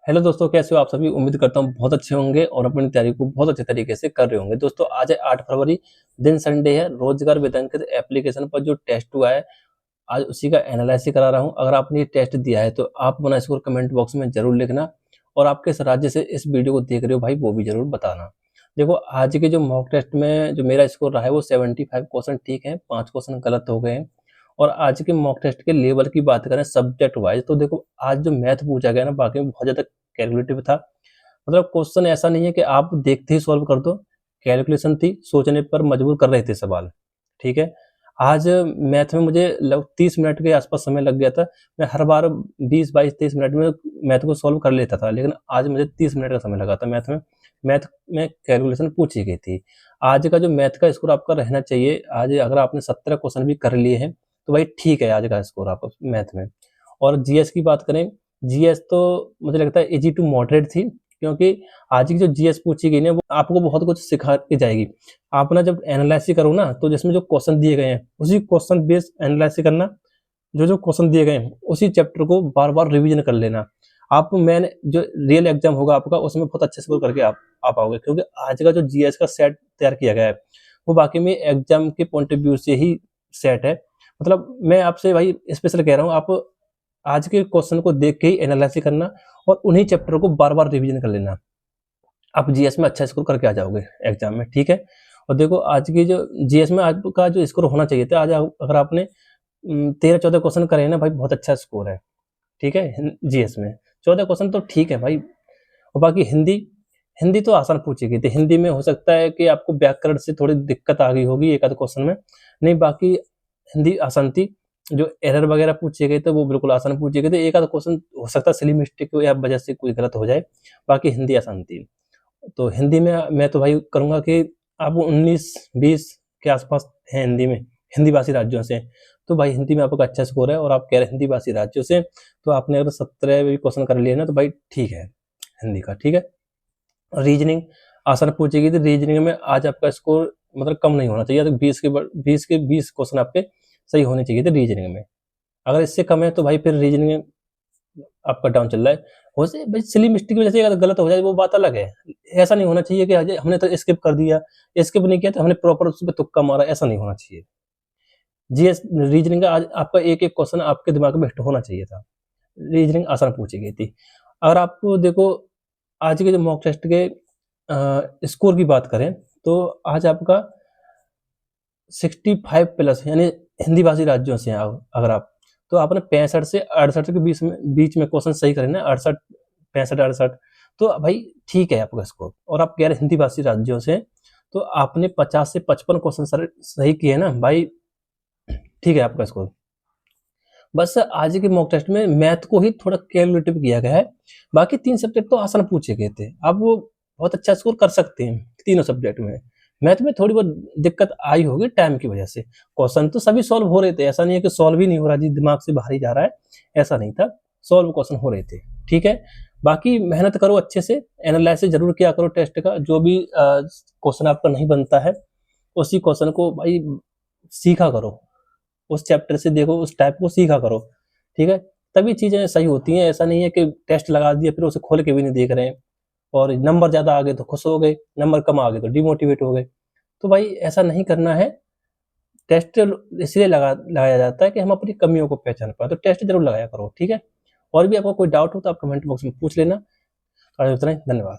Hello दोस्तों, कैसे हो आप सभी। उम्मीद करता हूँ बहुत अच्छे होंगे और अपनी तैयारी को बहुत अच्छे तरीके से कर रहे होंगे। दोस्तों आज है 8 फरवरी, दिन संडे है। रोजगार वेतन एप्लीकेशन पर जो टेस्ट हुआ है, आज उसी का एनालिसिस करा रहा हूँ। अगर आपने ये टेस्ट दिया है तो आप अपना स्कोर कमेंट बॉक्स में जरूर लिखना, और आप किस राज्य से इस वीडियो को देख रहे हो भाई वो भी जरूर बताना। देखो आज के जो मॉक टेस्ट में जो मेरा स्कोर रहा है वो 75 क्वेश्चन ठीक है, 5 क्वेश्चन गलत हो गए हैं। और आज के मॉक टेस्ट के लेवल की बात करें सब्जेक्ट वाइज, तो देखो आज जो मैथ पूछा गया ना वाकई में बहुत ज्यादा कैलकुलेटिव था। मतलब क्वेश्चन ऐसा नहीं है कि आप देखते ही सॉल्व कर दो, कैलकुलेशन थी, सोचने पर मजबूर कर रहे थे सवाल। ठीक है, आज मैथ में मुझे 30 मिनट के आसपास समय लग गया था। मैं हर बार 20, 22, 23 मिनट में मैथ को सॉल्व कर लेता था, लेकिन आज मुझे 30 मिनट का समय लगा था। मैथ में कैलकुलेशन पूछी गई थी। आज का जो मैथ का स्कोर आपका रहना चाहिए, आज अगर आपने 17 क्वेश्चन भी कर लिए हैं तो भाई ठीक है आज का स्कोर आपका मैथ में। और जीएस की बात करें, जीएस तो मुझे लगता है इजी टू मॉडरेट थी, क्योंकि आज की जो जीएस पूछी गई ना वो आपको बहुत कुछ सिखा के जाएगी। आप ना जब एनालिसिस करो ना तो जिसमें जो क्वेश्चन दिए गए हैं उसी क्वेश्चन बेस्ड एनालिसिस करना। जो जो क्वेश्चन दिए गए हैं उसी चैप्टर को बार बार रिवीजन कर लेना। आप मैंने जो रियल एग्जाम होगा आपका उसमें बहुत अच्छे स्कोर करके आप आ पाओगे, क्योंकि आज का जो जीएस का सेट तैयार किया गया है वो बाकी में एग्जाम के पॉइंट ऑफ व्यू से ही सेट है। मतलब मैं आपसे भाई स्पेशल कह रहा हूँ, आप आज के क्वेश्चन को देख के ही एनालिसिस करना और उन्हीं चैप्टर को बार बार रिवीजन कर लेना। आप जीएस में अच्छा स्कोर करके आ जाओगे एग्जाम में। ठीक है, और देखो आज की जो जीएस में आपका जो स्कोर होना चाहिए था, आज अगर आपने 13-14 क्वेश्चन करे हैं ना भाई, बहुत अच्छा स्कोर है। ठीक है, जीएस में 14 क्वेश्चन तो ठीक है भाई। और बाकी हिंदी, हिंदी तो आसान पूछी गई थी। हिंदी में हो सकता है कि आपको व्याकरण से थोड़ी दिक्कत आ गई होगी एक आध क्वेश्चन में, नहीं बाकी हिंदी आसान थी। जो एरर वगैरह पूछे गए थे वो बिल्कुल आसान पूछे गए थे। एक आध क्वेश्चन हो सकता है सिली मिस्टेक की या वजह से कोई गलत हो जाए, बाकी हिंदी आसान थी। तो हिंदी में मैं तो भाई करूंगा कि आप 19-20 के आसपास हैं हिंदी में, हिंदी भाषी राज्यों से। तो भाई हिंदी में आपका अच्छा स्कोर है और आप कह रहे हैं हिंदी भाषी राज्यों से, तो आपने अगर 17 भी क्वेश्चन कर लिए ना तो भाई ठीक है हिंदी का। ठीक है, रीजनिंग आसान पूछी गई थी। रीजनिंग में आज आपका स्कोर मतलब कम नहीं होना चाहिए, तो 20 क्वेश्चन आपके सही होने चाहिए थे रीजनिंग में। अगर इससे कम है तो भाई फिर रीजनिंग आपका डाउन चल रहा है। हो से भाई सिली मिस्टेक की वजह से अगर गलत हो जाए वो बात अलग है। ऐसा नहीं होना चाहिए कि अजय हमने तो स्किप कर दिया, स्किप नहीं किया तो हमने प्रॉपर उस पे तुक्का मारा, ऐसा नहीं होना चाहिए। जीएस रीजनिंग का आज आपका एक एक क्वेश्चन आपके दिमाग में होना चाहिए था। रीजनिंग आसान पूछी गई थी। अगर आप देखो आज के जो मॉक टेस्ट के स्कोर की बात करें तो आज आपका 65 प्लस, यानी हिंदी भाषी राज्यों से हैं अगर आप, तो आपने 65 से 68 के बीच में क्वेश्चन सही करे ना, 68, 65, 68, तो भाई ठीक है आपका स्कोर। और आप कह रहे हिंदी भाषी राज्यों से, तो आपने 50 से 55 क्वेश्चन सही किए ना भाई, ठीक है आपका स्कोर। बस आज के मॉक टेस्ट में मैथ को ही थोड़ा कैलकुलेटिव किया गया है, बाकी 3 सब्जेक्ट तो आसान पूछे गए थे। आप वो बहुत अच्छा स्कोर कर सकते हैं तीनों सब्जेक्ट में। मैथ में थोड़ी बहुत दिक्कत आई होगी टाइम की वजह से। क्वेश्चन तो सभी सॉल्व हो रहे थे, ऐसा नहीं है कि सॉल्व ही नहीं हो रहा जी दिमाग से बाहर ही जा रहा है, ऐसा नहीं था। सॉल्व क्वेश्चन हो रहे थे। ठीक है, बाकी मेहनत करो अच्छे से, एनालिसिस जरूर किया करो टेस्ट का। जो भी क्वेश्चन आपका नहीं बनता है उसी क्वेश्चन को भाई सीखा करो, उस चैप्टर से देखो, उस टाइप को सीखा करो। ठीक है, तभी चीजें सही होती हैं। ऐसा नहीं है कि टेस्ट लगा दिया फिर उसे खोल के भी नहीं देख रहे हैं, और नंबर ज्यादा आ गए तो खुश हो गए, नंबर कम आ गए तो डिमोटिवेट हो गए। तो भाई ऐसा नहीं करना है। टेस्ट इसलिए लगाया जाता है कि हम अपनी कमियों को पहचान पाए, तो टेस्ट जरूर लगाया करो। ठीक है, और भी आपको कोई डाउट हो तो आप कमेंट बॉक्स में पूछ लेना। धन्यवाद।